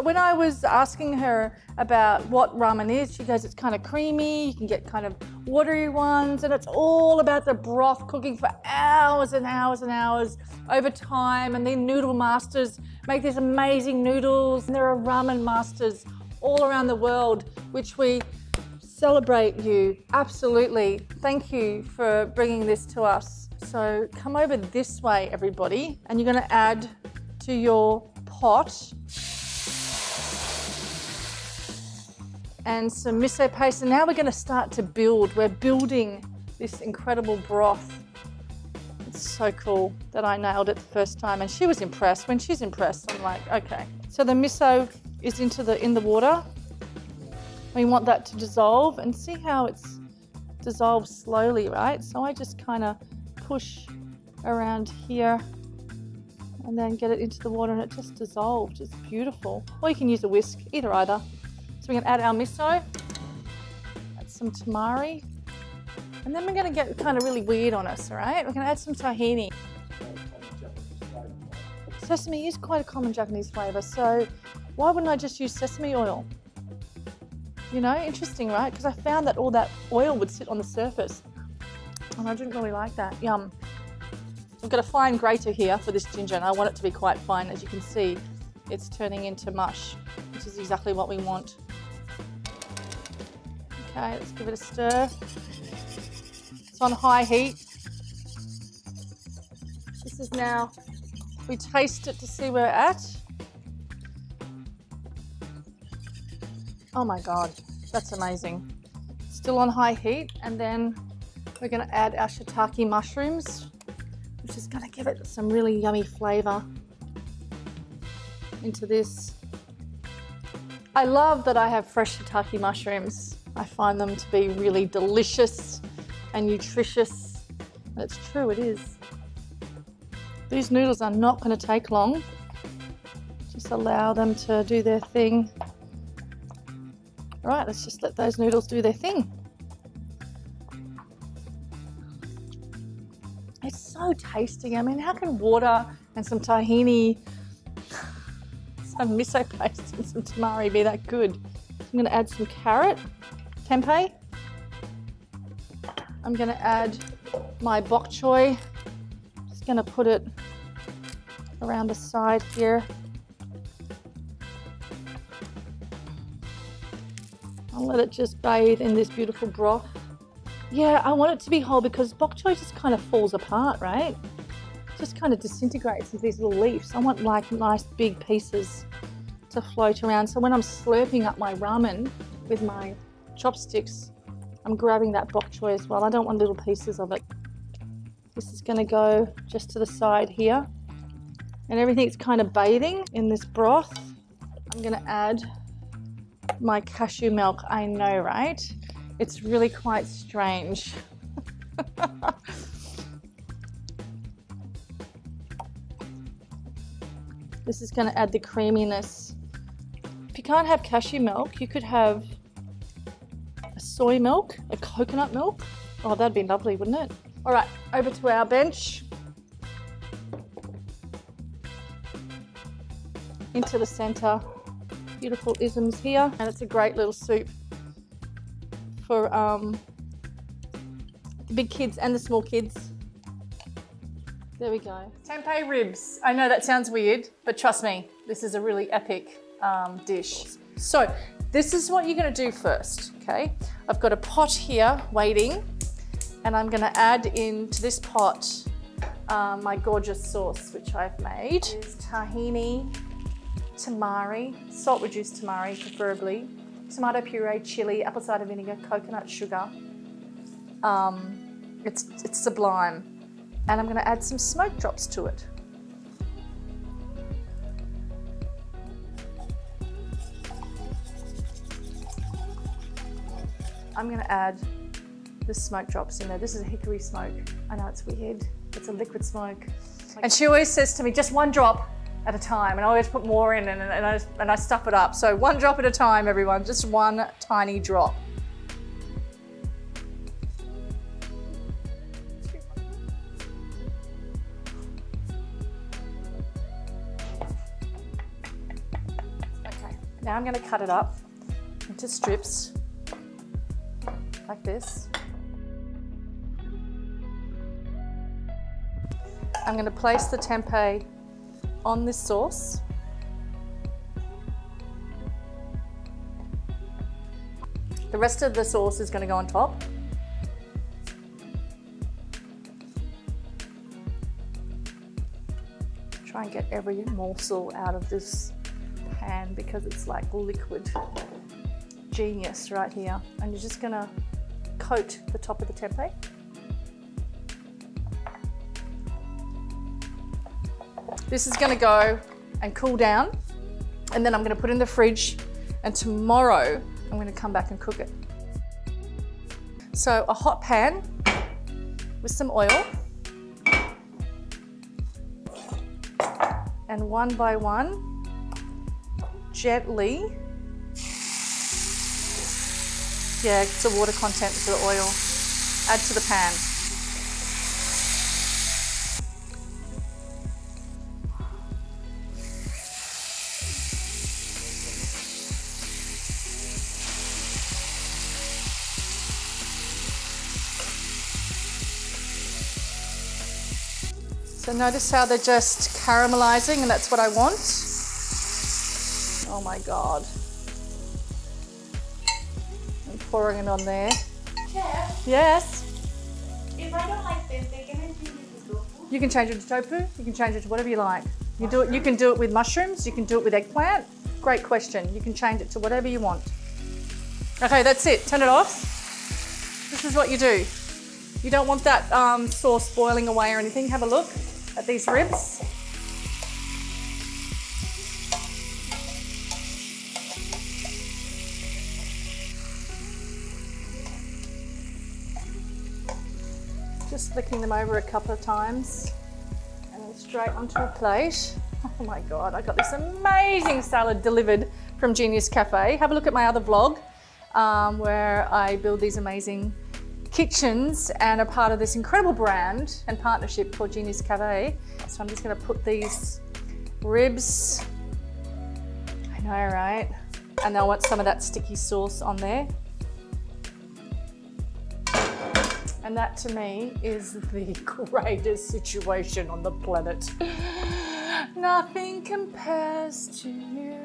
when I was asking her about what ramen is, she goes, it's kind of creamy, you can get kind of watery ones, and it's all about the broth cooking for hours and hours and hours over time. And the noodle masters make these amazing noodles, and there are ramen masters all around the world, which we celebrate you. Absolutely. Thank you for bringing this to us. So come over this way, everybody, and you're going to add to your pot and some miso paste. And now we're going to start to build. We're building this incredible broth. It's so cool that I nailed it the first time, and she was impressed. When she's impressed, I'm like, okay. So the miso is in the water. We want that to dissolve, and see how it's dissolved slowly, right? So I just kind of push around here and then get it into the water, and it just dissolved. It's beautiful. Or you can use a whisk, either. So we're going to add our miso, add some tamari, and then we're going to get kind of really weird on us, all right? We're going to add some tahini. Sesame is quite a common Japanese flavour, so why wouldn't I just use sesame oil? You know, interesting, right? Because I found that all that oil would sit on the surface, and I didn't really like that. Yum. I've got a fine grater here for this ginger, and I want it to be quite fine. As you can see, it's turning into mush, which is exactly what we want. Okay, let's give it a stir. It's on high heat. This is now, we taste it to see where we're at. Oh my God, that's amazing. Still on high heat, and then we're going to add our shiitake mushrooms, which is going to give it some really yummy flavour into this. I love that I have fresh shiitake mushrooms. I find them to be really delicious and nutritious. And it's true, it is. These noodles are not going to take long. Just allow them to do their thing. All right, let's just let those noodles do their thing. It's so tasty. I mean, how can water and some tahini, some miso paste and some tamari be that good? I'm going to add some carrot, tempeh. I'm going to add my bok choy. Just going to put it around the side here. I'll let it just bathe in this beautiful broth. Yeah, I want it to be whole because bok choy just kind of falls apart, right? It just kind of disintegrates into these little leaves. I want like nice big pieces to float around. So when I'm slurping up my ramen with my chopsticks, I'm grabbing that bok choy as well. I don't want little pieces of it. This is going to go just to the side here. And everything's kind of bathing in this broth. I'm going to add my cashew milk. I know, right? It's really quite strange. This is going to add the creaminess. If you can't have cashew milk, you could have a soy milk, a coconut milk. Oh, that'd be lovely, wouldn't it? All right, over to our bench. Into the center. Beautiful isms here, and it's a great little soup for the big kids and the small kids. There we go. Tempeh ribs. I know that sounds weird, but trust me, this is a really epic dish. So this is what you're going to do first, okay? I've got a pot here waiting, and I'm going to add into this pot my gorgeous sauce, which I've made. It's tahini, tamari, salt reduced tamari preferably, tomato puree, chili, apple cider vinegar, coconut sugar. It's sublime. And I'm going to add some smoke drops to it. I'm going to add the smoke drops in there. This is a hickory smoke. I know it's weird. It's a liquid smoke. And she always says to me, just one drop at a time, and I always put more in, and I stuff it up. So one drop at a time, everyone, just one tiny drop. Okay, Now I'm going to cut it up into strips like this. I'm going to place the tempeh on this sauce. The rest of the sauce is going to go on top. Try and get every morsel out of this pan because it's like liquid genius right here. And you're just going to coat the top of the tempeh. This is going to go and cool down, and then I'm going to put it in the fridge, and tomorrow I'm going to come back and cook it. So a hot pan with some oil, and one by one, gently, yeah, it's the water content to the oil, add to the pan. So notice how they're just caramelizing, and that's what I want. Oh my God. I'm pouring it on there. Chef, Yes? if I don't like tempeh, can I change it to tofu? You can change it to tofu, you can change it to whatever you like. You can do it with mushrooms, you can do it with eggplant. Great question. You can change it to whatever you want. Okay, that's it. Turn it off. This is what you do. You don't want that sauce boiling away or anything. Have a look at these ribs. Just flicking them over a couple of times and then straight onto a plate. Oh my God, I got this amazing salad delivered from Genius Cafe. Have a look at my other vlog where I build these amazing kitchens and are part of this incredible brand and partnership called Genius Cafe. So I'm just going to put these ribs, I know, right? And I want some of that sticky sauce on there. And that to me is the greatest situation on the planet. Nothing compares to you.